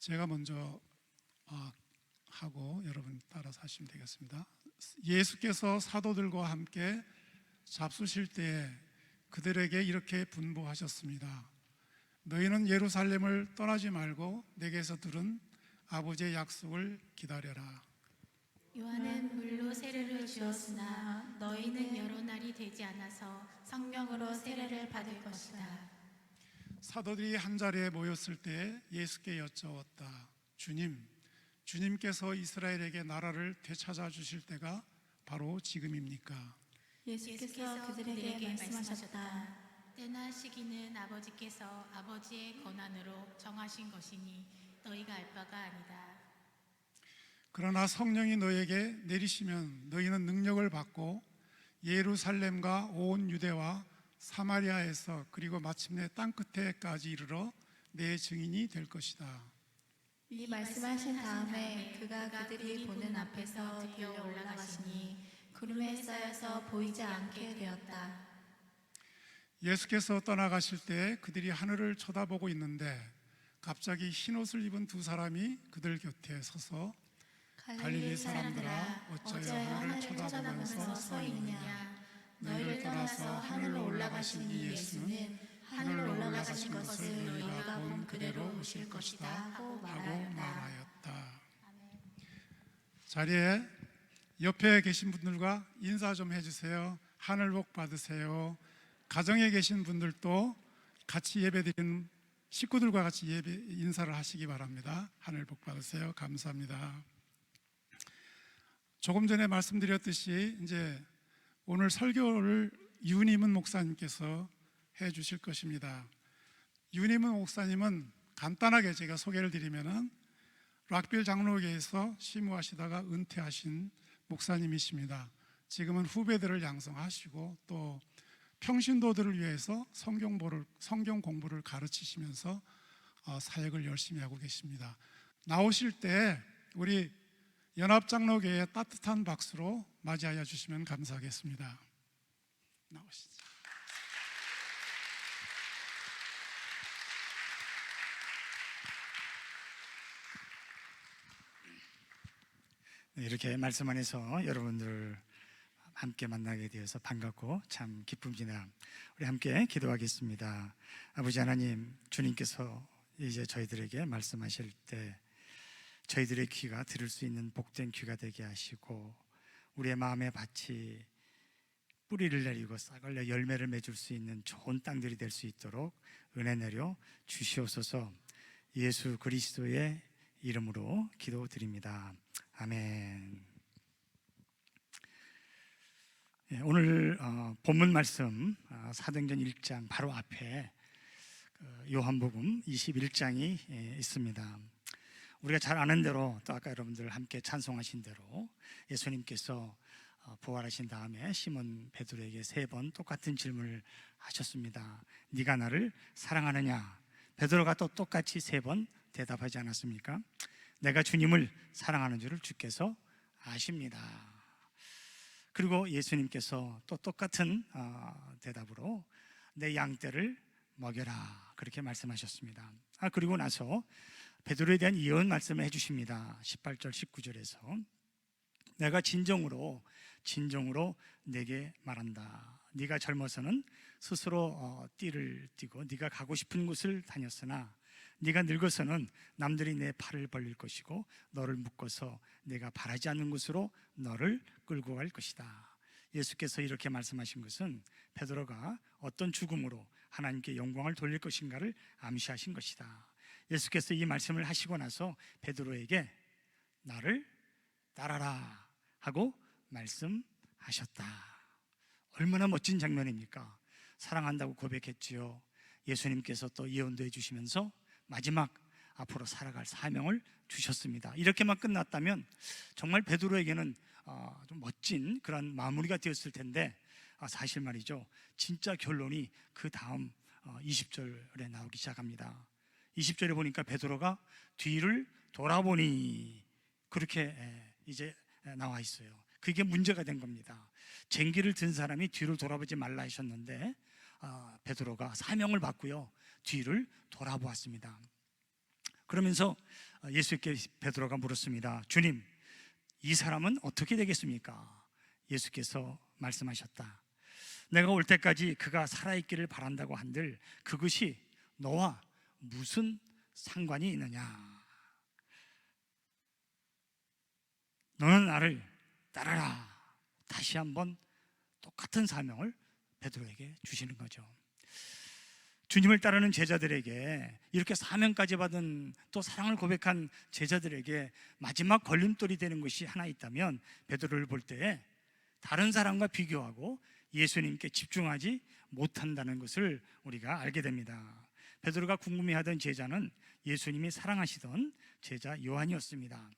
제가 먼저 하고 여러분 따라서 하시면 되겠습니다. 예수께서 사도들과 함께 잡수실 때에 그들에게 이렇게 분부하셨습니다. 너희는 예루살렘을 떠나지 말고 내게서 들은 아버지의 약속을 기다려라. 요한은 물로 세례를 주었으나 너희는 여러 날이 되지 않아서 성령으로 세례를 받을 것이다. 사도들이 한자리에 모였을 때 예수께 여쭈었다. 주님께서 이스라엘에게 나라를 되찾아 주실 때가 바로 지금입니까? 예수께서 그들에게 말씀하셨다. 때나 시기는 아버지께서 아버지의 권한으로 정하신 것이니 너희가 알 바가 아니다. 그러나 성령이 너에게 내리시면 너희는 능력을 받고 예루살렘과 온 유대와 사마리아에서 그리고 마침내 땅끝에까지 이르러 내 증인이 될 것이다. 이 말씀하신 다음에 그가 그들이 보는 앞에서 들려 올라가시니 구름에 쌓여서 보이지 않게 되었다. 예수께서 떠나가실 때 그들이 하늘을 쳐다보고 있는데 갑자기 흰옷을 입은 두 사람이 그들 곁에 서서 갈릴리 사람들아 어찌하여 하늘을 쳐다보면서 서 있느냐? 너희를 떠나서 하늘로 올라가신 이 예수는 하늘로 올라가신 것을 너희가 본 그대로 오실 것이다 하고 말하였다. 자리에 옆에 계신 분들과 인사 좀 해주세요. 하늘 복 받으세요. 가정에 계신 분들도 같이 예배드리는 식구들과 같이 예배 인사를 하시기 바랍니다. 하늘 복 받으세요. 감사합니다. 조금 전에 말씀드렸듯이 이제 오늘 설교를 윤희문 목사님께서 해 주실 것입니다. 윤희문 목사님은 간단하게 제가 소개를 드리면은 락빌 장로교에서 심우하시다가 은퇴하신 목사님이십니다. 지금은 후배들을 양성하시고 또 평신도들을 위해서 성경 공부를 가르치시면서 사역을 열심히 하고 계십니다. 나오실 때 우리 연합장로교회 따뜻한 박수로 맞이하여 주시면 감사하겠습니다. 나오시죠. 네, 이렇게 말씀 안에서 여러분들 함께 만나게 되어서 반갑고 참 기쁨이나 우리 함께 기도하겠습니다. 아버지 하나님, 주님께서 이제 저희들에게 말씀하실 때 저희들의 귀가 들을 수 있는 복된 귀가 되게 하시고 우리의 마음의 밭이 뿌리를 내리고 싹을 내 열매를 맺을 수 있는 좋은 땅들이 될 수 있도록 은혜 내려 주시옵소서. 예수 그리스도의 이름으로 기도드립니다. 아멘. 오늘 본문 말씀 사도행전 1장 바로 앞에 요한복음 21장이 있습니다. 우리가 잘 아는 대로 또 아까 여러분들 함께 찬송하신 대로 예수님께서 부활하신 다음에 시몬 베드로에게 3번 똑같은 질문을 하셨습니다. 네가 나를 사랑하느냐? 베드로가 또 똑같이 3번 대답하지 않았습니까? 내가 주님을 사랑하는 줄을 주께서 아십니다. 그리고 예수님께서 또 똑같은 대답으로 내 양떼를 먹여라 그렇게 말씀하셨습니다. 그리고 나서 베드로에 대한 예언 말씀을 해주십니다. 18절 19절에서 내가 진정으로 내게 말한다. 네가 젊어서는 스스로 띠를 띠고 네가 가고 싶은 곳을 다녔으나 네가 늙어서는 남들이 내 팔을 벌릴 것이고 너를 묶어서 내가 바라지 않는 곳으로 너를 끌고 갈 것이다. 예수께서 이렇게 말씀하신 것은 베드로가 어떤 죽음으로 하나님께 영광을 돌릴 것인가를 암시하신 것이다. 예수께서 이 말씀을 하시고 나서 베드로에게 나를 따라라 하고 말씀하셨다. 얼마나 멋진 장면입니까? 사랑한다고 고백했지요. 예수님께서 또 예언도 해주시면서 마지막 앞으로 살아갈 사명을 주셨습니다. 이렇게만 끝났다면 정말 베드로에게는 좀 멋진 그런 마무리가 되었을 텐데 사실 말이죠, 진짜 결론이 그 다음 20절에 나오기 시작합니다. 20절에 보니까 베드로가 뒤를 돌아보니 그렇게 이제 나와 있어요. 그게 문제가 된 겁니다. 쟁기를 든 사람이 뒤를 돌아보지 말라 하셨는데 베드로가 사명을 받고요 뒤를 돌아보았습니다. 그러면서 예수께 베드로가 물었습니다. 주님, 이 사람은 어떻게 되겠습니까? 예수께서 말씀하셨다. 내가 올 때까지 그가 살아있기를 바란다고 한들 그것이 너와 무슨 상관이 있느냐? 너는 나를 따라라. 다시 한번 똑같은 사명을 베드로에게 주시는 거죠. 주님을 따르는 제자들에게, 이렇게 사명까지 받은 또 사랑을 고백한 제자들에게 마지막 걸림돌이 되는 것이 하나 있다면, 베드로를 볼 때 다른 사람과 비교하고 예수님께 집중하지 못한다는 것을 우리가 알게 됩니다. 베드로가 궁금해하던 제자는 예수님이 사랑하시던 제자 요한이었습니다.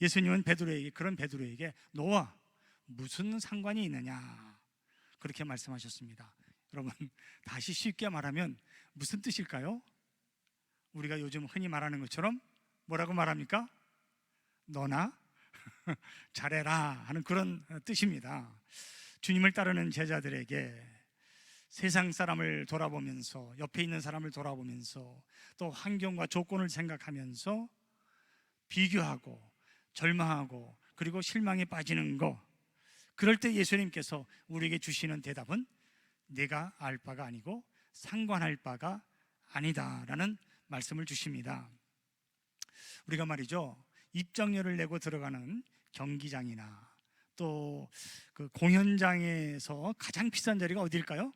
예수님은 그런 베드로에게 너와 무슨 상관이 있느냐, 그렇게 말씀하셨습니다. 여러분, 다시 쉽게 말하면 무슨 뜻일까요? 우리가 요즘 흔히 말하는 것처럼 뭐라고 말합니까? 너나 잘해라 하는 그런 뜻입니다. 주님을 따르는 제자들에게 세상 사람을 돌아보면서, 옆에 있는 사람을 돌아보면서, 또 환경과 조건을 생각하면서 비교하고 절망하고 그리고 실망에 빠지는 거, 그럴 때 예수님께서 우리에게 주시는 대답은 내가 알 바가 아니고 상관할 바가 아니다라는 말씀을 주십니다. 우리가 말이죠, 입장료를 내고 들어가는 경기장이나 또 그 공연장에서 가장 비싼 자리가 어디일까요?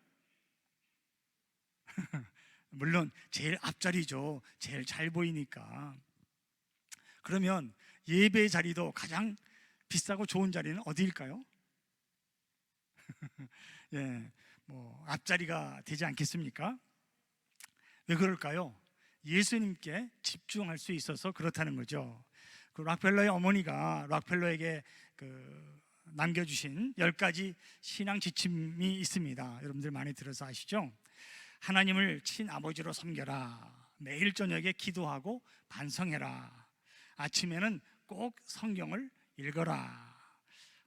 물론 제일 앞자리죠. 제일 잘 보이니까. 그러면 예배 자리도 가장 비싸고 좋은 자리는 어디일까요? 예, 뭐 앞자리가 되지 않겠습니까? 왜 그럴까요? 예수님께 집중할 수 있어서 그렇다는 거죠. 그 락펠러의 어머니가 락펠러에게 남겨주신 10가지 신앙 지침이 있습니다. 여러분들 많이 들어서 아시죠? 하나님을 친아버지로 섬겨라. 매일 저녁에 기도하고 반성해라. 아침에는 꼭 성경을 읽어라.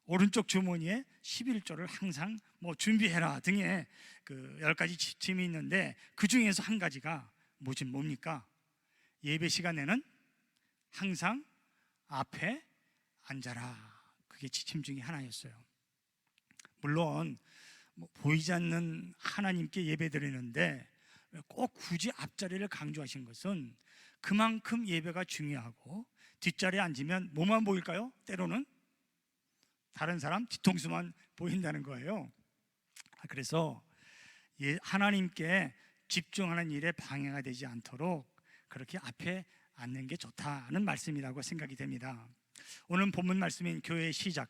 오른쪽 주머니에 11조를 항상 준비해라 등의 10가지 지침이 있는데, 그 중에서 한 가지가 뭡니까? 예배 시간에는 항상 앞에 앉아라. 그게 지침 중에 하나였어요. 물론 보이지 않는 하나님께 예배 드리는데 꼭 굳이 앞자리를 강조하신 것은 그만큼 예배가 중요하고, 뒷자리에 앉으면 뭐만 보일까요? 때로는 다른 사람 뒤통수만 보인다는 거예요. 그래서 하나님께 집중하는 일에 방해가 되지 않도록 그렇게 앞에 앉는 게 좋다는 말씀이라고 생각이 됩니다. 오늘 본문 말씀인 교회의 시작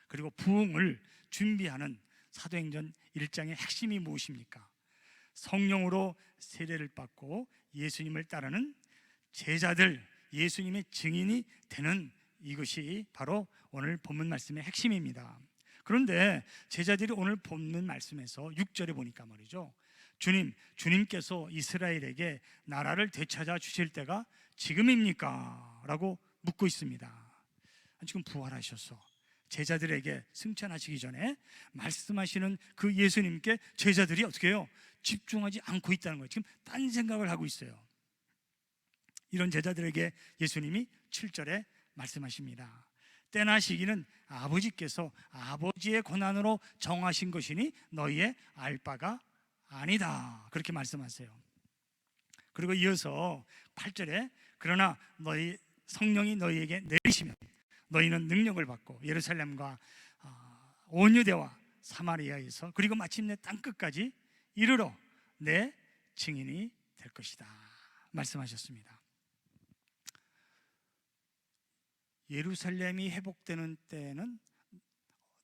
그리고 부흥을 준비하는 사도행전 1장의 핵심이 무엇입니까? 성령으로 세례를 받고 예수님을 따르는 제자들, 예수님의 증인이 되는 이것이 바로 오늘 본문 말씀의 핵심입니다. 그런데 제자들이 오늘 본문 말씀에서 6절에 보니까 말이죠, 주님께서 이스라엘에게 나라를 되찾아 주실 때가 지금입니까? 라고 묻고 있습니다. 지금 부활하셔서 제자들에게 승천하시기 전에 말씀하시는 그 예수님께 제자들이 어떻게 해요? 집중하지 않고 있다는 거예요. 지금 딴 생각을 하고 있어요. 이런 제자들에게 예수님이 7절에 말씀하십니다. 때나 시기는 아버지께서 아버지의 권한으로 정하신 것이니 너희의 알 바가 아니다. 그렇게 말씀하세요. 그리고 이어서 8절에 그러나 너희 성령이 너희에게 내리시면 너희는 능력을 받고 예루살렘과 온 유대와 사마리아에서 그리고 마침내 땅끝까지 이르러 내 증인이 될 것이다 말씀하셨습니다. 예루살렘이 회복되는 때는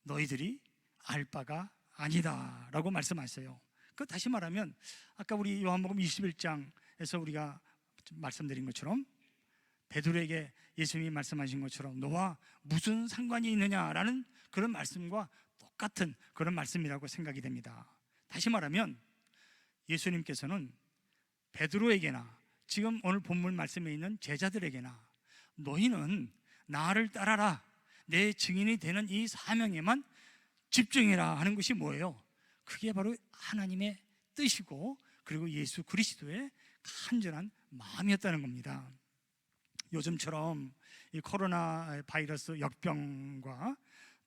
너희들이 알 바가 아니다 라고 말씀하세요. 다시 말하면 아까 우리 요한복음 21장에서 우리가 말씀드린 것처럼 베드로에게 예수님이 말씀하신 것처럼 너와 무슨 상관이 있느냐라는 그런 말씀과 똑같은 그런 말씀이라고 생각이 됩니다. 다시 말하면 예수님께서는 베드로에게나 지금 오늘 본문 말씀에 있는 제자들에게나 너희는 나를 따라라, 내 증인이 되는 이 사명에만 집중해라 하는 것이 뭐예요? 그게 바로 하나님의 뜻이고 그리고 예수 그리스도의 간절한 마음이었다는 겁니다. 요즘처럼 이 코로나 바이러스 역병과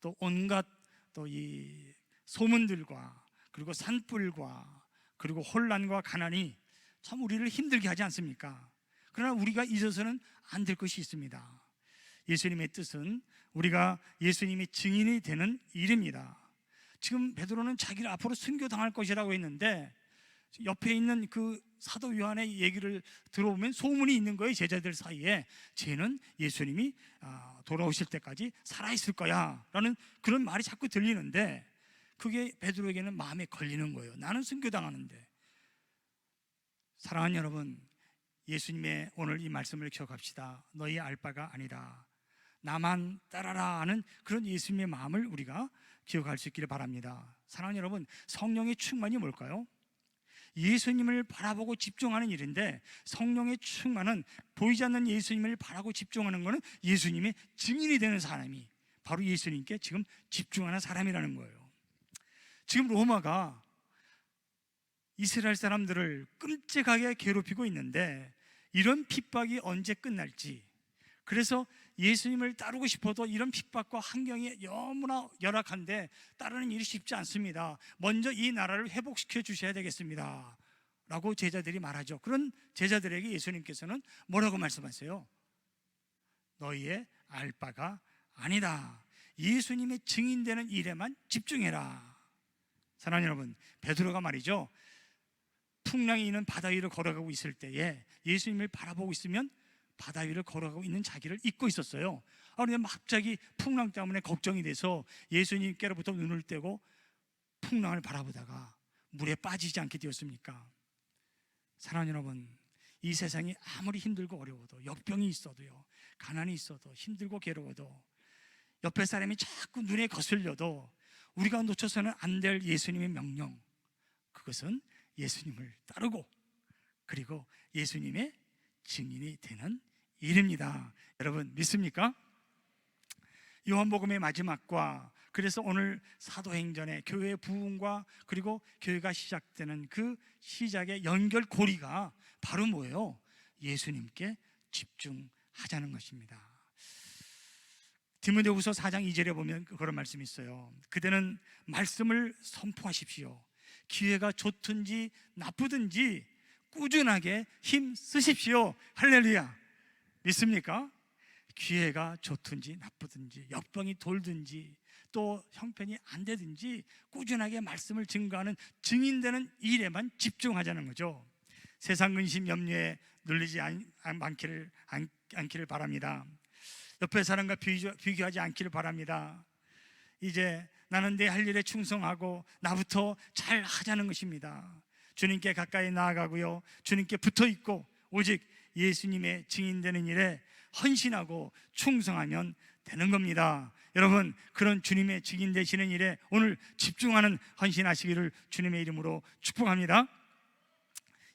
또 온갖 또 이 소문들과 그리고 산불과 그리고 혼란과 가난이 참 우리를 힘들게 하지 않습니까? 그러나 우리가 잊어서는 안 될 것이 있습니다. 예수님의 뜻은 우리가 예수님의 증인이 되는 일입니다. 지금 베드로는 자기를 앞으로 순교당할 것이라고 했는데 옆에 있는 그 사도 요한의 얘기를 들어보면 소문이 있는 거예요. 제자들 사이에 쟤는 예수님이 돌아오실 때까지 살아있을 거야 라는 그런 말이 자꾸 들리는데 그게 베드로에게는 마음에 걸리는 거예요. 나는 순교당하는데. 사랑하는 여러분, 예수님의 오늘 이 말씀을 기억합시다. 너희 알 바가 아니라 나만 따라라 하는 그런 예수님의 마음을 우리가 기억할 수 있기를 바랍니다. 사랑하는 여러분, 성령의 충만이 뭘까요? 예수님을 바라보고 집중하는 일인데 성령의 충만은 보이지 않는 예수님을 바라고 집중하는 것은 예수님의 증인이 되는 사람이 바로 예수님께 지금 집중하는 사람이라는 거예요. 지금 로마가 이스라엘 사람들을 끔찍하게 괴롭히고 있는데 이런 핍박이 언제 끝날지, 그래서 예수님을 따르고 싶어도 이런 핍박과 환경이 너무나 열악한데 따르는 일이 쉽지 않습니다. 먼저 이 나라를 회복시켜 주셔야 되겠습니다 라고 제자들이 말하죠. 그런 제자들에게 예수님께서는 뭐라고 말씀하세요? 너희의 알 바가 아니다. 예수님의 증인되는 일에만 집중해라. 사랑하는 여러분, 베드로가 말이죠, 풍랑이 있는 바다 위를 걸어가고 있을 때에 예수님을 바라보고 있으면 바다 위를 걸어가고 있는 자기를 잊고 있었어요. 그런데 갑자기 풍랑 때문에 걱정이 돼서 예수님께로부터 눈을 떼고 풍랑을 바라보다가 물에 빠지지 않게 되었습니까? 사랑하는 여러분, 이 세상이 아무리 힘들고 어려워도, 역병이 있어도요, 가난이 있어도, 힘들고 괴로워도, 옆에 사람이 자꾸 눈에 거슬려도 우리가 놓쳐서는 안 될 예수님의 명령, 그것은 예수님을 따르고 그리고 예수님의 증인이 되는 일입니다. 여러분 믿습니까? 요한복음의 마지막과 그래서 오늘 사도행전의 교회의 부흥과 그리고 교회가 시작되는 그 시작의 연결고리가 바로 뭐예요? 예수님께 집중하자는 것입니다. 디모데후서 4장 2절에 보면 그런 말씀이 있어요. 그대는 말씀을 선포하십시오. 기회가 좋든지 나쁘든지 꾸준하게 힘 쓰십시오. 할렐루야. 믿습니까? 기회가 좋든지 나쁘든지 역병이 돌든지 또 형편이 안 되든지 꾸준하게 말씀을 증거하는 증인되는 일에만 집중하자는 거죠. 세상 근심 염려에 눌리지 않기를 바랍니다. 옆에 사람과 비교하지 않기를 바랍니다. 이제 나는 내 할 일에 충성하고 나부터 잘 하자는 것입니다. 주님께 가까이 나아가고요, 주님께 붙어 있고 오직 예수님의 증인되는 일에 헌신하고 충성하면 되는 겁니다. 여러분, 그런 주님의 증인 되시는 일에 오늘 집중하는 헌신하시기를 주님의 이름으로 축복합니다.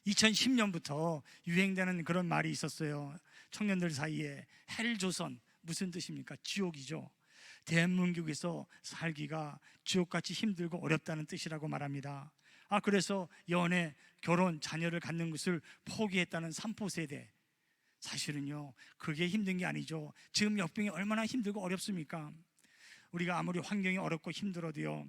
2010년부터 유행되는 그런 말이 있었어요. 청년들 사이에 헬조선, 무슨 뜻입니까? 지옥이죠. 대한민국에서 살기가 지옥같이 힘들고 어렵다는 뜻이라고 말합니다. 그래서 연애, 결혼, 자녀를 갖는 것을 포기했다는 삼포세대. 사실은요, 그게 힘든 게 아니죠. 지금 역병이 얼마나 힘들고 어렵습니까? 우리가 아무리 환경이 어렵고 힘들어도요,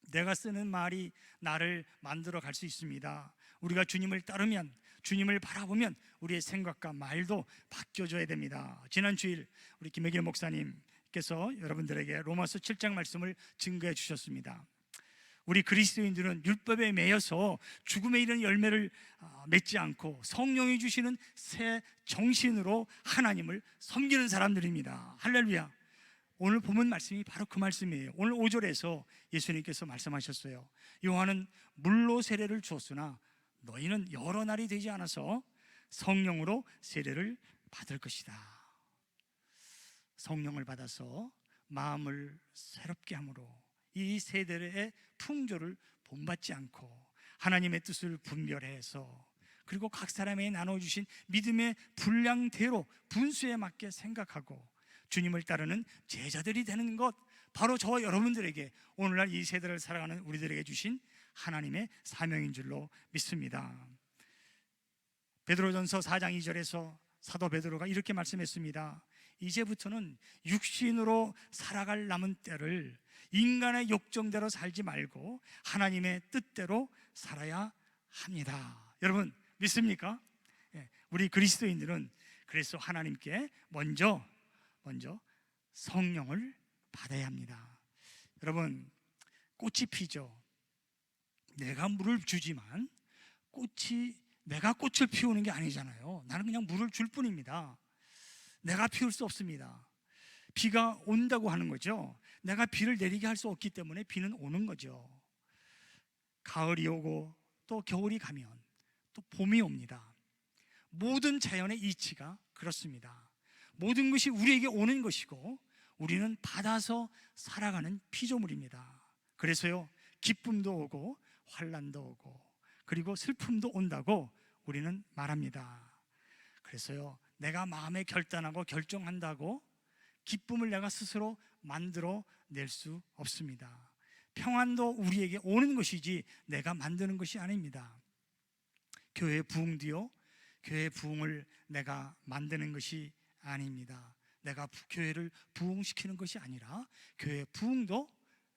내가 쓰는 말이 나를 만들어 갈 수 있습니다. 우리가 주님을 따르면, 주님을 바라보면 우리의 생각과 말도 바뀌어져야 됩니다. 지난 주일 우리 김혜길 목사님께서 여러분들에게 로마서 7장 말씀을 증거해 주셨습니다. 우리 그리스도인들은 율법에 매여서 죽음에 이르는 열매를 맺지 않고 성령이 주시는 새 정신으로 하나님을 섬기는 사람들입니다. 할렐루야. 오늘 본문 말씀이 바로 그 말씀이에요. 오늘 5절에서 예수님께서 말씀하셨어요. 요한은 물로 세례를 주었으나 너희는 여러 날이 되지 않아서 성령으로 세례를 받을 것이다. 성령을 받아서 마음을 새롭게 함으로 이 세대의 풍조를 본받지 않고 하나님의 뜻을 분별해서 그리고 각 사람에게 나눠주신 믿음의 분량대로 분수에 맞게 생각하고 주님을 따르는 제자들이 되는 것, 바로 저와 여러분들에게 오늘날 이 세대를 살아가는 우리들에게 주신 하나님의 사명인 줄로 믿습니다. 베드로전서 4장 2절에서 사도 베드로가 이렇게 말씀했습니다. 이제부터는 육신으로 살아갈 남은 때를 인간의 욕정대로 살지 말고 하나님의 뜻대로 살아야 합니다. 여러분 믿습니까? 우리 그리스도인들은 그래서 하나님께 먼저 성령을 받아야 합니다. 여러분 꽃이 피죠. 내가 물을 주지만 내가 꽃을 피우는 게 아니잖아요. 나는 그냥 물을 줄 뿐입니다. 내가 피울 수 없습니다. 비가 온다고 하는 거죠. 내가 비를 내리게 할 수 없기 때문에 비는 오는 거죠. 가을이 오고 또 겨울이 가면 또 봄이 옵니다. 모든 자연의 이치가 그렇습니다. 모든 것이 우리에게 오는 것이고 우리는 받아서 살아가는 피조물입니다. 그래서요, 기쁨도 오고 환난도 오고 그리고 슬픔도 온다고 우리는 말합니다. 그래서요, 내가 마음에 결단하고 결정한다고 기쁨을 내가 스스로 만들어 낼 수 없습니다. 평안도 우리에게 오는 것이지 내가 만드는 것이 아닙니다. 교회 부흥도요, 교회 부흥을 내가 만드는 것이 아닙니다. 내가 교회를 부흥시키는 것이 아니라 교회 부흥도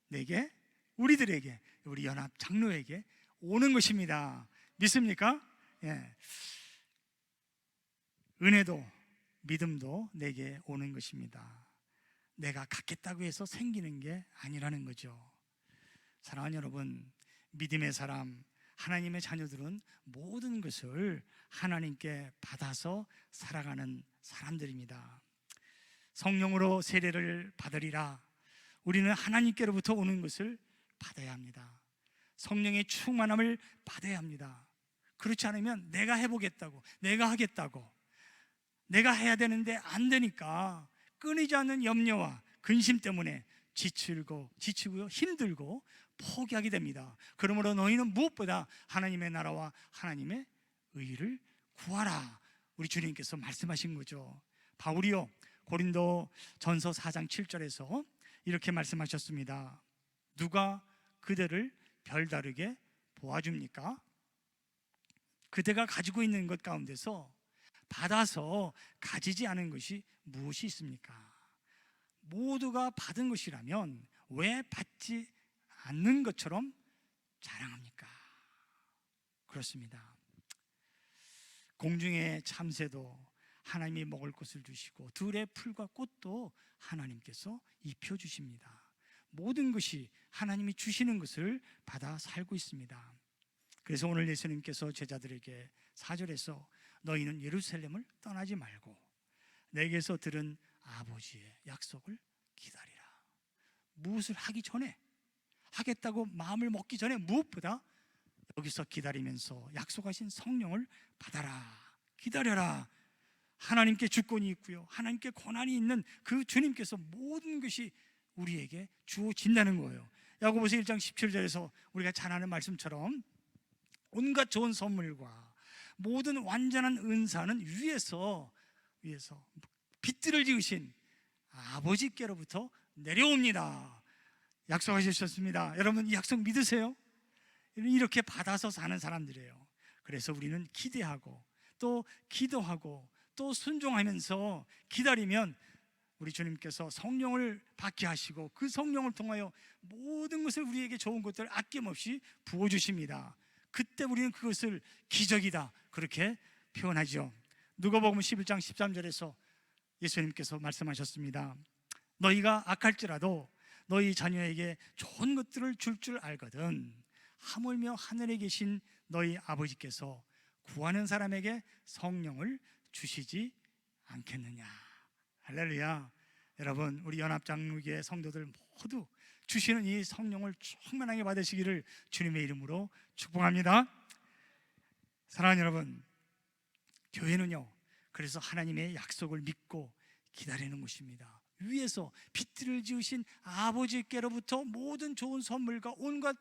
내게, 우리들에게, 우리 연합 장로에게 오는 것입니다. 믿습니까? 예. 은혜도 믿음도 내게 오는 것입니다. 내가 갖겠다고 해서 생기는 게 아니라는 거죠. 사랑하는 여러분, 믿음의 사람, 하나님의 자녀들은 모든 것을 하나님께 받아서 살아가는 사람들입니다. 성령으로 세례를 받으리라. 우리는 하나님께로부터 오는 것을 받아야 합니다. 성령의 충만함을 받아야 합니다. 그렇지 않으면 내가 해보겠다고, 내가 하겠다고, 내가 해야 되는데 안 되니까 끊이지 않는 염려와 근심 때문에 지치고요, 힘들고 포기하게 됩니다. 그러므로 너희는 무엇보다 하나님의 나라와 하나님의 의를 구하라. 우리 주님께서 말씀하신 거죠. 바울이요, 고린도 전서 4장 7절에서 이렇게 말씀하셨습니다. 누가 그대를 별다르게 보아줍니까? 그대가 가지고 있는 것 가운데서 받아서 가지지 않은 것이 무엇이 있습니까? 모두가 받은 것이라면 왜 받지 않는 것처럼 자랑합니까? 그렇습니다. 공중의 참새도 하나님이 먹을 것을 주시고 들의 풀과 꽃도 하나님께서 입혀주십니다. 모든 것이 하나님이 주시는 것을 받아 살고 있습니다. 그래서 오늘 예수님께서 제자들에게 4절에서 너희는 예루살렘을 떠나지 말고 내게서 들은 아버지의 약속을 기다리라. 무엇을 하기 전에, 하겠다고 마음을 먹기 전에 무엇보다 여기서 기다리면서 약속하신 성령을 받아라, 기다려라. 하나님께 주권이 있고요, 하나님께 권한이 있는 그 주님께서 모든 것이 우리에게 주어진다는 거예요. 야고보서 1장 17절에서 우리가 잘 아는 말씀처럼 온갖 좋은 선물과 모든 완전한 은사는 위에서 빛들을 지으신 아버지께로부터 내려옵니다. 약속하셨습니다. 여러분 이 약속 믿으세요? 이렇게 받아서 사는 사람들이에요. 그래서 우리는 기대하고 또 기도하고 또 순종하면서 기다리면 우리 주님께서 성령을 받게 하시고 그 성령을 통하여 모든 것을 우리에게 좋은 것들을 아낌없이 부어주십니다. 그때 우리는 그것을 기적이다 그렇게 표현하죠. 누가복음 11장 13절에서 예수님께서 말씀하셨습니다. 너희가 악할지라도 너희 자녀에게 좋은 것들을 줄 알거든 하물며 하늘에 계신 너희 아버지께서 구하는 사람에게 성령을 주시지 않겠느냐. 할렐루야. 여러분 우리 연합장로교회 성도들 모두 주시는 이 성령을 충만하게 받으시기를 주님의 이름으로 축복합니다. 사랑하는 여러분, 교회는요 그래서 하나님의 약속을 믿고 기다리는 곳입니다. 위에서 빛들을 지으신 아버지께로부터 모든 좋은 선물과 온갖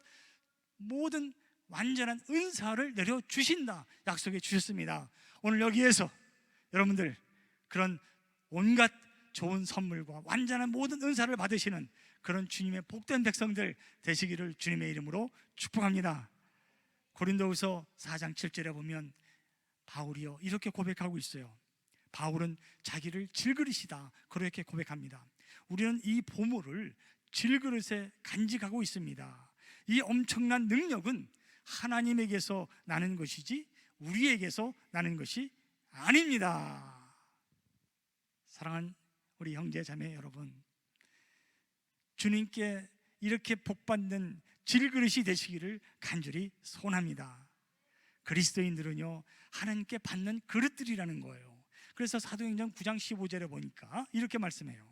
모든 완전한 은사를 내려주신다 약속해 주셨습니다. 오늘 여기에서 여러분들 그런 온갖 좋은 선물과 완전한 모든 은사를 받으시는 그런 주님의 복된 백성들 되시기를 주님의 이름으로 축복합니다. 고린도후서 4장 7절에 보면 바울이요 이렇게 고백하고 있어요. 바울은 자기를 질그릇이다 그렇게 고백합니다. 우리는 이 보물을 질그릇에 간직하고 있습니다. 이 엄청난 능력은 하나님에게서 나는 것이지 우리에게서 나는 것이 아닙니다. 사랑하는 우리 형제 자매 여러분, 주님께 이렇게 복받는 질그릇이 되시기를 간절히 소원합니다. 그리스도인들은요, 하나님께 받는 그릇들이라는 거예요. 그래서 사도행전 9장 15절에 보니까 이렇게 말씀해요.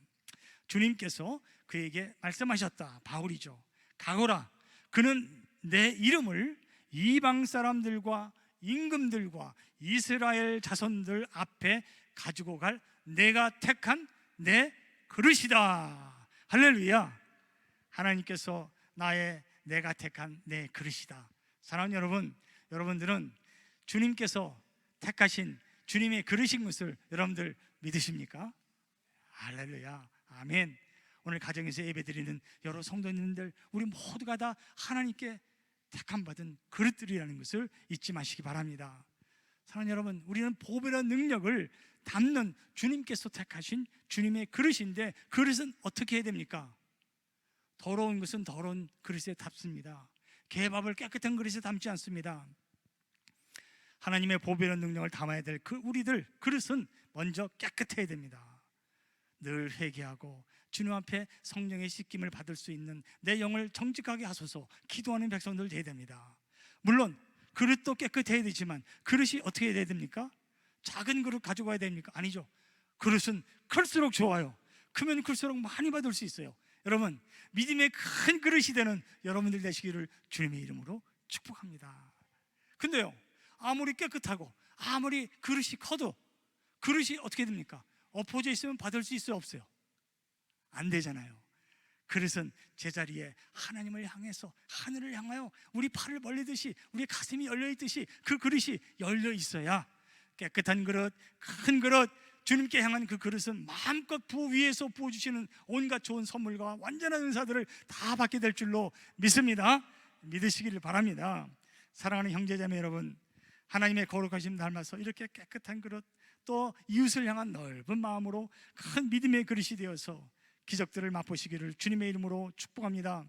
주님께서 그에게 말씀하셨다. 바울이죠. 가거라. 그는 내 이름을 이방 사람들과 임금들과 이스라엘 자손들 앞에 가지고 갈 내가 택한 내 그릇이다. 할렐루야. 하나님께서 내가 택한 내 그릇이다. 사랑하는 여러분, 여러분들은 주님께서 택하신 주님의 그릇인 것을 여러분들 믿으십니까? 할렐루야. 아멘. 오늘 가정에서 예배드리는 여러 성도님들, 우리 모두가 다 하나님께 택함받은 그릇들이라는 것을 잊지 마시기 바랍니다. 사랑하는 여러분, 우리는 보배로운 능력을 담는 주님께서 택하신 주님의 그릇인데, 그릇은 어떻게 해야 됩니까? 더러운 것은 더러운 그릇에 담습니다. 개밥을 깨끗한 그릇에 담지 않습니다. 하나님의 보배로운 능력을 담아야 될 우리들 그릇은 먼저 깨끗해야 됩니다. 늘 회개하고 주님 앞에 성령의 씻김을 받을 수 있는 내 영을 정직하게 하소서 기도하는 백성들 되어야 됩니다. 물론 그릇도 깨끗해야 되지만 그릇이 어떻게 해야 됩니까? 작은 그릇 가져가야 됩니까? 아니죠. 그릇은 클수록 좋아요. 크면 클수록 많이 받을 수 있어요. 여러분, 믿음의 큰 그릇이 되는 여러분들 되시기를 주님의 이름으로 축복합니다. 근데요, 아무리 깨끗하고 아무리 그릇이 커도 그릇이 어떻게 됩니까? 엎어져 있으면 받을 수 있어요, 없어요? 안 되잖아요. 그릇은 제자리에 하나님을 향해서, 하늘을 향하여 우리 팔을 벌리듯이, 우리 가슴이 열려있듯이 그 그릇이 열려 있어야 깨끗한 그릇, 큰 그릇, 주님께 향한 그 그릇은 마음껏 위에서 부어주시는 온갖 좋은 선물과 완전한 은사들을 다 받게 될 줄로 믿습니다. 믿으시기를 바랍니다. 사랑하는 형제자매 여러분, 하나님의 거룩하심 닮아서 이렇게 깨끗한 그릇, 또 이웃을 향한 넓은 마음으로 큰 믿음의 그릇이 되어서 기적들을 맛보시기를 주님의 이름으로 축복합니다.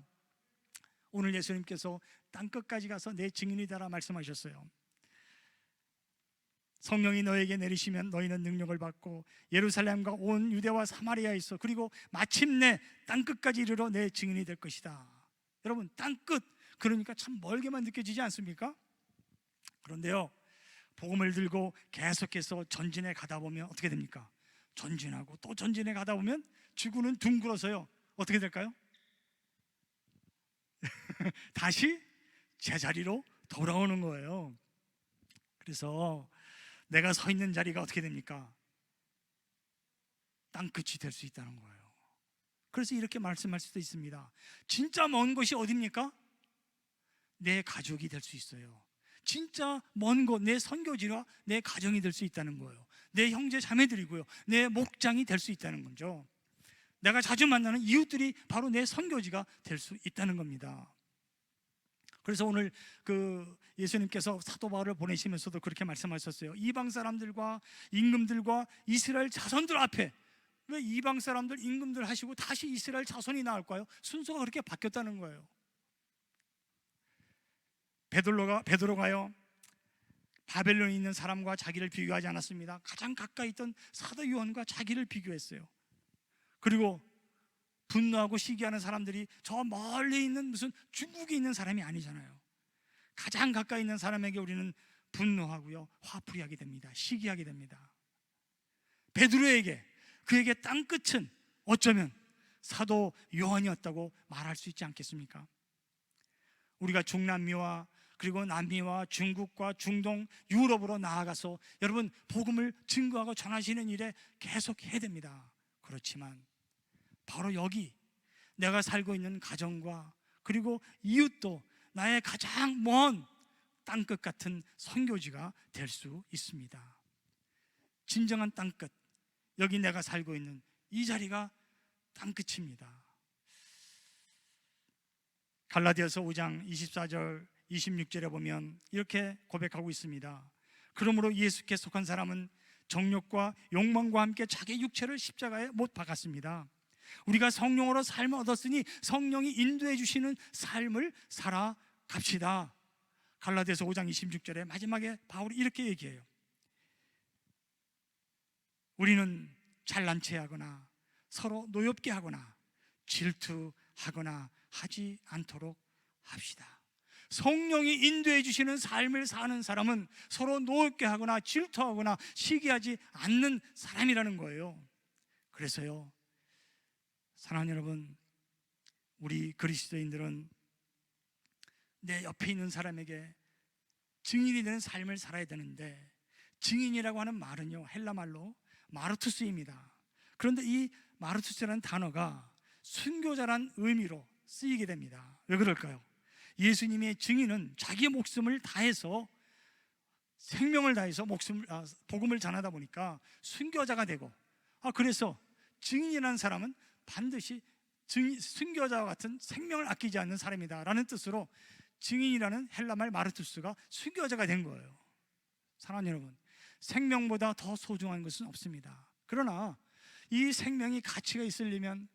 오늘 예수님께서 땅끝까지 가서 내 증인이 되라 말씀하셨어요. 성령이 너에게 내리시면 너희는 능력을 받고 예루살렘과 온 유대와 사마리아에서 그리고 마침내 땅끝까지 이르러 내 증인이 될 것이다. 여러분, 땅끝, 그러니까 참 멀게만 느껴지지 않습니까? 그런데요, 복음을 들고 계속해서 전진해 가다 보면 어떻게 됩니까? 전진하고 또 전진해 가다 보면 지구는 둥글어서요, 어떻게 될까요? 다시 제자리로 돌아오는 거예요. 그래서 내가 서 있는 자리가 어떻게 됩니까? 땅끝이 될 수 있다는 거예요. 그래서 이렇게 말씀할 수도 있습니다. 진짜 먼 곳이 어디입니까? 내 가족이 될 수 있어요. 진짜 먼 곳, 내 선교지와 내 가정이 될 수 있다는 거예요. 내 형제 자매들이고요, 내 목장이 될 수 있다는 거죠. 내가 자주 만나는 이웃들이 바로 내 선교지가 될 수 있다는 겁니다. 그래서 오늘 예수님께서 사도 바울을 보내시면서도 그렇게 말씀하셨어요. 이방 사람들과 임금들과 이스라엘 자손들 앞에. 왜 이방 사람들, 임금들 하시고 다시 이스라엘 자손이 나올까요? 순서가 그렇게 바뀌었다는 거예요. 베드로가요, 바벨론에 있는 사람과 자기를 비교하지 않았습니다. 가장 가까이 있던 사도 요한과 자기를 비교했어요. 그리고 분노하고 시기하는 사람들이 저 멀리 있는 무슨 중국에 있는 사람이 아니잖아요. 가장 가까이 있는 사람에게 우리는 분노하고요, 화풀이하게 됩니다. 시기하게 됩니다. 베드로에게, 그에게 땅끝은 어쩌면 사도 요한이었다고 말할 수 있지 않겠습니까? 우리가 중남미와 그리고 남미와 중국과 중동, 유럽으로 나아가서 여러분 복음을 증거하고 전하시는 일에 계속 해야 됩니다. 그렇지만 바로 여기 내가 살고 있는 가정과 그리고 이웃도 나의 가장 먼 땅끝 같은 선교지가 될 수 있습니다. 진정한 땅끝, 여기 내가 살고 있는 이 자리가 땅끝입니다. 갈라디아서 5장 24절 26절에 보면 이렇게 고백하고 있습니다. 그러므로 예수께 속한 사람은 정욕과 욕망과 함께 자기 육체를 십자가에 못 박았습니다. 우리가 성령으로 삶을 얻었으니 성령이 인도해 주시는 삶을 살아갑시다. 갈라디아서 5장 26절에 마지막에 바울이 이렇게 얘기해요. 우리는 잘난 체하거나 서로 노엽게 하거나 질투하거나 하지 않도록 합시다. 성령이 인도해 주시는 삶을 사는 사람은 서로 노엽게 하거나 질투하거나 시기하지 않는 사람이라는 거예요. 그래서요, 사랑하는 여러분, 우리 그리스도인들은 내 옆에 있는 사람에게 증인이 되는 삶을 살아야 되는데, 증인이라고 하는 말은요, 헬라 말로 마르투스입니다. 그런데 이 마르투스라는 단어가 순교자란 의미로 쓰이게 됩니다. 왜 그럴까요? 예수님의 증인은 자기 목숨을 다해서, 생명을 다해서 복음을 전하다 보니까 순교자가 되고, 그래서 증인이라는 사람은 반드시 순교자와 같은 생명을 아끼지 않는 사람이다 라는 뜻으로 증인이라는 헬라말 마르투스가 순교자가 된 거예요. 사랑하는 여러분, 생명보다 더 소중한 것은 없습니다. 그러나 이 생명이 가치가 있으려면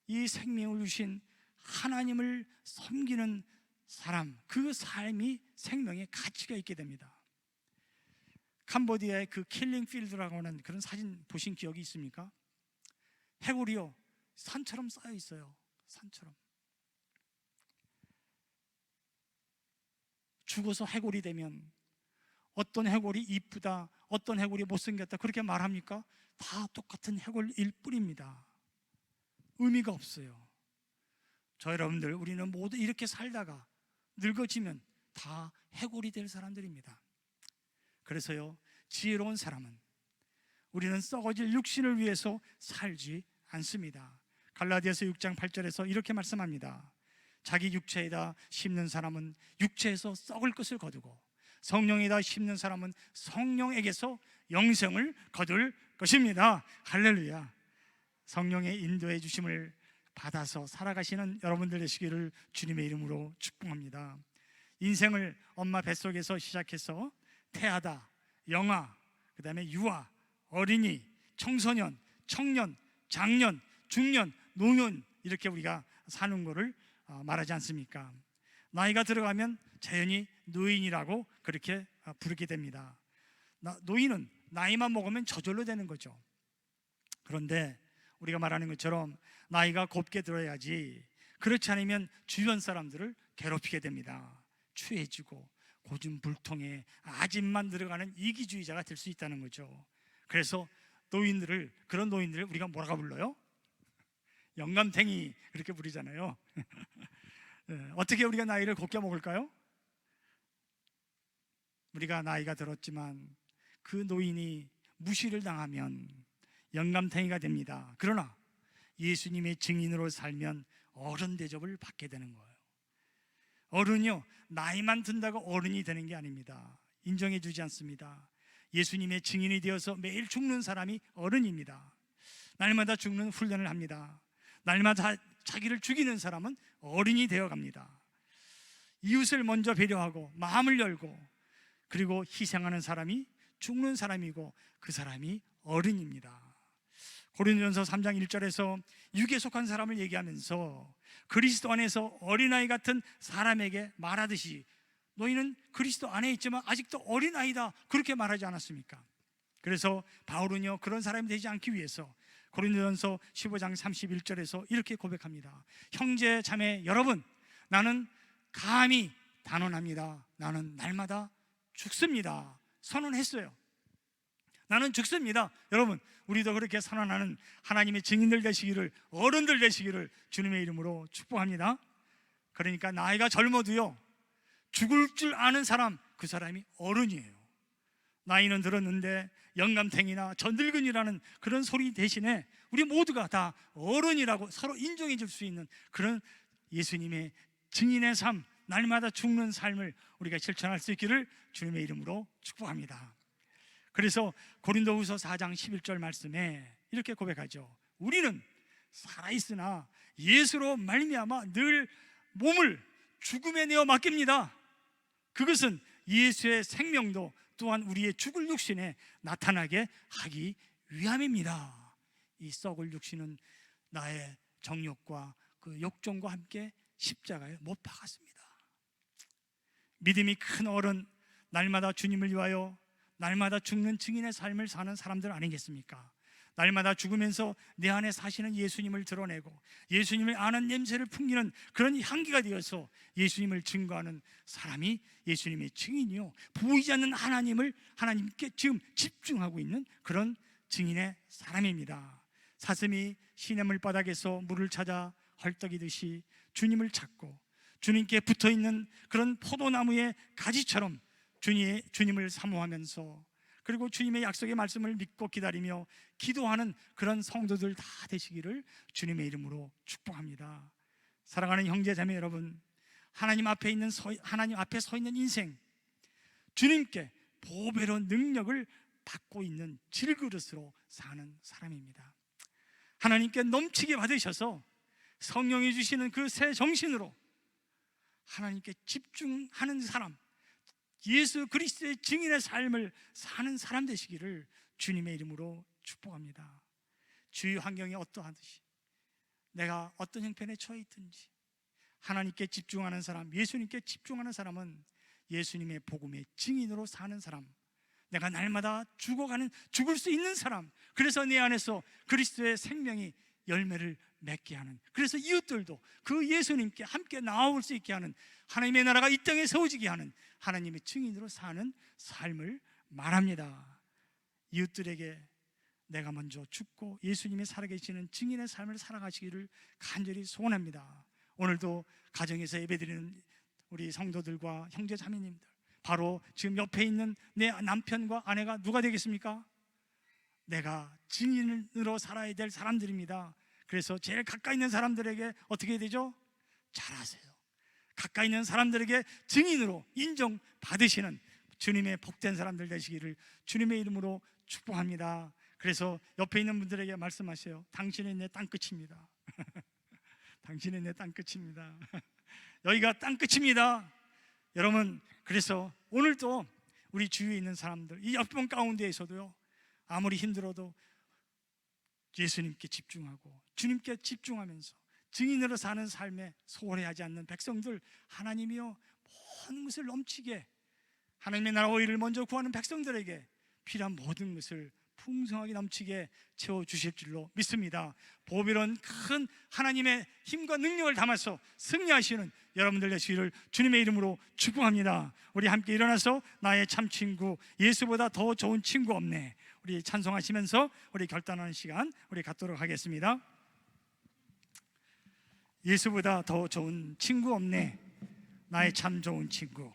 이 생명을 주신 하나님을 섬기는 사람, 그 삶이 생명에 가치가 있게 됩니다. 캄보디아의 그 킬링 필드라고 하는 그런 사진 보신 기억이 있습니까? 해골이요, 산처럼 쌓여 있어요. 산처럼. 죽어서 해골이 되면 어떤 해골이 이쁘다, 어떤 해골이 못생겼다 그렇게 말합니까? 다 똑같은 해골일 뿐입니다. 의미가 없어요. 저 여러분들, 우리는 모두 이렇게 살다가 늙어지면 다 해골이 될 사람들입니다. 그래서요, 지혜로운 사람은 우리는 썩어질 육신을 위해서 살지 않습니다. 갈라디아서 6장 8절에서 이렇게 말씀합니다. 자기 육체에다 심는 사람은 육체에서 썩을 것을 거두고 성령에다 심는 사람은 성령에게서 영생을 거둘 것입니다. 할렐루야. 성령의 인도해 주심을 받아서 살아가시는 여러분들 되시기를 주님의 이름으로 축복합니다. 인생을 엄마 뱃속에서 시작해서 태아다, 영아, 그 다음에 유아, 어린이, 청소년, 청년, 장년, 중년, 노년, 이렇게 우리가 사는 거를 말하지 않습니까? 나이가 들어가면 자연히 노인이라고 그렇게 부르게 됩니다. 노인은 나이만 먹으면 저절로 되는 거죠. 그런데 우리가 말하는 것처럼 나이가 곱게 들어야지, 그렇지 않으면 주변 사람들을 괴롭히게 됩니다. 추해지고 고집불통에 아집만 들어가는 이기주의자가 될 수 있다는 거죠. 그래서 그런 노인들을 우리가 뭐라고 불러요? 영감탱이, 그렇게 부르잖아요. 어떻게 우리가 나이를 곱게 먹을까요? 우리가 나이가 들었지만 그 노인이 무시를 당하면 영감탱이가 됩니다. 그러나 예수님의 증인으로 살면 어른 대접을 받게 되는 거예요. 어른이요, 나이만 든다고 어른이 되는 게 아닙니다. 인정해 주지 않습니다. 예수님의 증인이 되어서 매일 죽는 사람이 어른입니다. 날마다 죽는 훈련을 합니다. 날마다 자기를 죽이는 사람은 어른이 되어갑니다. 이웃을 먼저 배려하고 마음을 열고, 그리고 희생하는 사람이 죽는 사람이고 그 사람이 어른입니다. 고린도전서 3장 1절에서 육에 속한 사람을 얘기하면서 그리스도 안에서 어린아이 같은 사람에게 말하듯이 너희는 그리스도 안에 있지만 아직도 어린아이다, 그렇게 말하지 않았습니까? 그래서 바울은요, 그런 사람이 되지 않기 위해서 고린도전서 15장 31절에서 이렇게 고백합니다. 형제 자매 여러분, 나는 감히 단언합니다. 나는 날마다 죽습니다. 선언했어요. 나는 죽습니다. 여러분, 우리도 그렇게 선언하는 하나님의 증인들 되시기를, 어른들 되시기를 주님의 이름으로 축복합니다. 그러니까 나이가 젊어도요, 죽을 줄 아는 사람, 그 사람이 어른이에요. 나이는 들었는데 영감탱이나 전늙은이라는 그런 소리 대신에 우리 모두가 다 어른이라고 서로 인정해 줄 수 있는 그런 예수님의 증인의 삶, 날마다 죽는 삶을 우리가 실천할 수 있기를 주님의 이름으로 축복합니다. 그래서 고린도후서 4장 11절 말씀에 이렇게 고백하죠. 우리는 살아있으나 예수로 말미암아 늘 몸을 죽음에 내어 맡깁니다. 그것은 예수의 생명도 또한 우리의 죽을 육신에 나타나게 하기 위함입니다. 이 썩을 육신은 나의 정욕과 그 욕정과 함께 십자가에 못 박았습니다. 믿음이 큰 어른, 날마다 주님을 위하여 날마다 죽는 증인의 삶을 사는 사람들 아니겠습니까? 날마다 죽으면서 내 안에 사시는 예수님을 드러내고 예수님을 아는 냄새를 풍기는 그런 향기가 되어서 예수님을 증거하는 사람이 예수님의 증인이요, 보이지 않는 하나님께 지금 집중하고 있는 그런 증인의 사람입니다. 사슴이 시냇물 바닥에서 물을 찾아 헐떡이듯이 주님을 찾고 주님께 붙어있는 그런 포도나무의 가지처럼 주님을 사모하면서, 그리고 주님의 약속의 말씀을 믿고 기다리며 기도하는 그런 성도들 다 되시기를 주님의 이름으로 축복합니다. 사랑하는 형제 자매 여러분, 하나님 앞에 서 있는 인생, 주님께 보배로 능력을 받고 있는 질그릇으로 사는 사람입니다. 하나님께 넘치게 받으셔서 성령이 주시는 그 새 정신으로 하나님께 집중하는 사람, 예수 그리스도의 증인의 삶을 사는 사람 되시기를 주님의 이름으로 축복합니다. 주위 환경이 어떠하듯이, 내가 어떤 형편에 처해 있든지 하나님께 집중하는 사람, 예수님께 집중하는 사람은 예수님의 복음의 증인으로 사는 사람, 내가 날마다 죽을 수 있는 사람, 그래서 내 안에서 그리스도의 생명이 열매를 맺게 하는, 그래서 이웃들도 그 예수님께 함께 나아올 수 있게 하는, 하나님의 나라가 이 땅에 세워지게 하는 하나님의 증인으로 사는 삶을 말합니다. 이웃들에게 내가 먼저 죽고 예수님이 살아계시는 증인의 삶을 살아가시기를 간절히 소원합니다. 오늘도 가정에서 예배드리는 우리 성도들과 형제 자매님들, 바로 지금 옆에 있는 내 남편과 아내가 누가 되겠습니까? 내가 증인으로 살아야 될 사람들입니다. 그래서 제일 가까이 있는 사람들에게 어떻게 해야 되죠? 잘하세요. 가까이 있는 사람들에게 증인으로 인정받으시는 주님의 복된 사람들 되시기를 주님의 이름으로 축복합니다. 그래서 옆에 있는 분들에게 말씀하세요. 당신은 내 땅끝입니다. 당신은 내 땅끝입니다. 여기가 땅끝입니다. 여러분, 그래서 오늘도 우리 주위에 있는 사람들, 이 옆방 가운데에서도요, 아무리 힘들어도 예수님께 집중하고 주님께 집중하면서 증인으로 사는 삶에 소홀히 하지 않는 백성들, 하나님이요 모든 것을 넘치게, 하나님의 나라와 의를 먼저 구하는 백성들에게 필요한 모든 것을 풍성하게 넘치게 채워주실 줄로 믿습니다. 보배로운 큰 하나님의 힘과 능력을 담아서 승리하시는 여러분들 되시기를 주님의 이름으로 축복합니다. 우리 함께 일어나서 나의 참 친구, 예수보다 더 좋은 친구 없네, 우리 찬송하시면서 우리 결단하는 시간 우리 갖도록 하겠습니다. 예수보다 더 좋은 친구 없네, 나의 참 좋은 친구.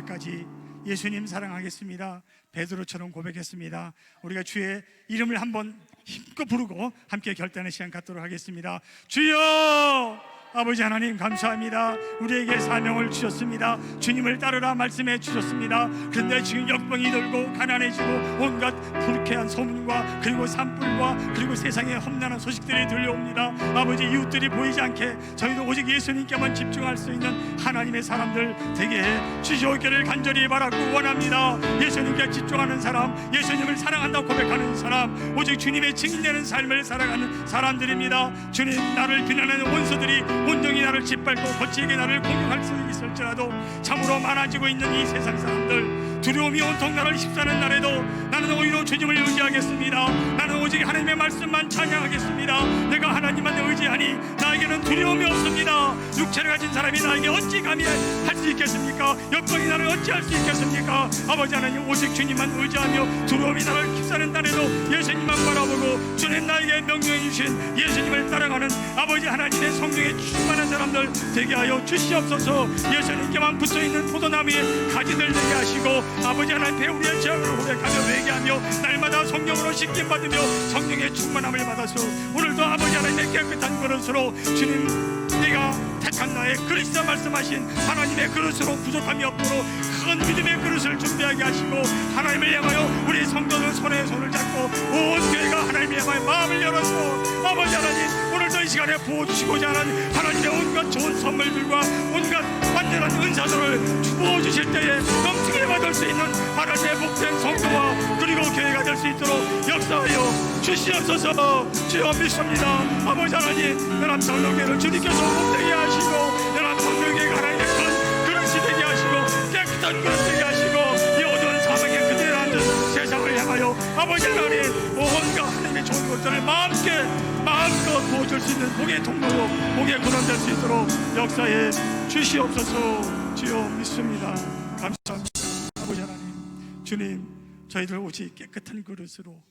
때까지 예수님 사랑하겠습니다, 베드로처럼 고백했습니다. 우리가 주의 이름을 한번 힘껏 부르고 함께 결단의 시간 갖도록 하겠습니다. 주여! 아버지 하나님 감사합니다. 우리에게 사명을 주셨습니다. 주님을 따르라 말씀해 주셨습니다. 그런데 지금 역병이 들고 가난해지고 온갖 불쾌한 소문과 그리고 산불과 그리고 세상의 험난한 소식들이 들려옵니다. 아버지, 이웃들이 보이지 않게 저희도 오직 예수님께만 집중할 수 있는 하나님의 사람들 되게 해 주시옵기를 간절히 바라고 원합니다. 예수님께 집중하는 사람, 예수님을 사랑한다고 고백하는 사람, 오직 주님의 증인되는 삶을 살아가는 사람들입니다. 주님, 나를 비난하는 원수들이 온종일 나를 짓밟고 거칠게 나를 공격할 수 있을지라도 참으로 많아지고 있는 이 세상 사람들, 두려움이 온통 나를 휩싸는 날에도 나는 오히려 주님을 의지하겠습니다. 나는 오직 하나님의 말씀만 찬양하겠습니다. 내가 하나님만 의지하니 나에게는 두려움이 없습니다. 육체를 가진 사람이 나에게 어찌 감히 할 수 있겠습니까? 역병이 나를 어찌 할 수 있겠습니까? 아버지 하나님, 오직 주님만 의지하며 두려움이 나를 휩싸는 날에도 예수님만 바라보고 주님 나에게 명령해 주신 예수님을 따라가는 아버지 하나님의 성령에 충만한 사람들 되게 하여 주시옵소서. 예수님께만 붙어있는 포도나무에 가지들 되게 하시고 아버지 하나님, 배우리의 제약으로 고백하며 회개하며 날마다 성령으로 씻김받으며 성령의 충만함을 받아서 오늘도 아버지 하나님의 깨끗한 그릇으로 주님 내가 택한 나의 그리스도 말씀하신 하나님의 그릇으로 부족함이 없도록 큰 믿음의 그릇을 준비하게 하시고 하나님을 향하여 우리 성도들 손에 손을 잡고 온 교회가 하나님을 향하여 마음을 열어서 아버지 하나님, 오늘도 이 시간에 부어주시고자 하는 하나님의 온갖 좋은 선물들과 온갖 완전한 은사들을 부어주실 때에 넘치게 받을 수 있는 하나님의 복된 성도와 그리고 교회가 될 수 있도록 역사하여 주시옵소서. 주여 믿습니다. 아버지 하나님, 연합 장로교회를 주님께서 복되게 하시고 연합 장로교회가 하나님의 큰 그릇이 되게 하시고 깨끗한 그릇 되게 하시고 이 어두운 사망의 그늘에 앉은 세상을 향하여 아버지 하나님, 온갖 하나님의 좋은 것들을 마음껏 부어줄 수 있는 복의 통로로 복의 근원 될 수 있도록 역사해 주시옵소서. 주여 믿습니다. 감사합니다. 아버지 하나님, 주님, 저희들 오직 깨끗한 그릇으로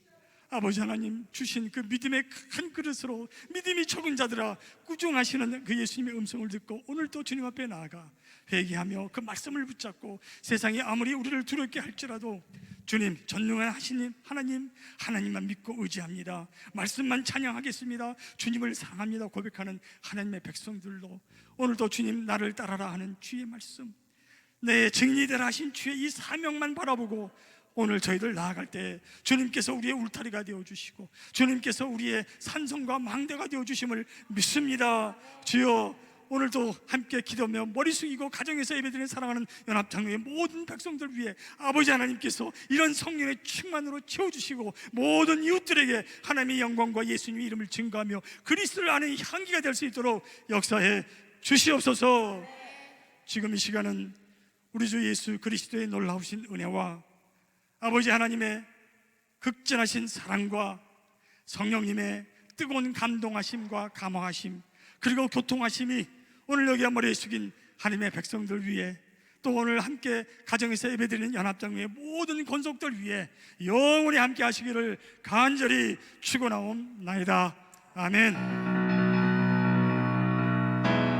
아버지 하나님 주신 그 믿음의 큰 그릇으로 믿음이 적은 자들아 꾸중하시는 그 예수님의 음성을 듣고 오늘도 주님 앞에 나아가 회개하며 그 말씀을 붙잡고 세상이 아무리 우리를 두렵게 할지라도 주님, 전능한 하나님만 믿고 의지합니다. 말씀만 찬양하겠습니다. 주님을 사랑합니다 고백하는 하나님의 백성들로 오늘도 주님, 나를 따라라 하는 주의 말씀, 내 증인이 되라 하신 주의 이 사명만 바라보고 오늘 저희들 나아갈 때 주님께서 우리의 울타리가 되어주시고 주님께서 우리의 산성과 망대가 되어주심을 믿습니다. 주여, 오늘도 함께 기도하며 머리 숙이고 가정에서 예배드리는 사랑하는 연합장로의 모든 백성들 위해 아버지 하나님께서 이런 성령의 충만으로 채워주시고 모든 이웃들에게 하나님의 영광과 예수님의 이름을 증거하며 그리스도를 아는 향기가 될 수 있도록 역사해 주시옵소서. 지금 이 시간은 우리 주 예수 그리스도의 놀라우신 은혜와 아버지 하나님의 극진하신 사랑과 성령님의 뜨거운 감동하심과 감화하심 그리고 교통하심이 오늘 여기 머리에 숙인 하나님의 백성들 위해 또 오늘 함께 가정에서 예배드리는 연합장로의 모든 권속들 위해 영원히 함께 하시기를 간절히 축원하옵나이다. 아멘.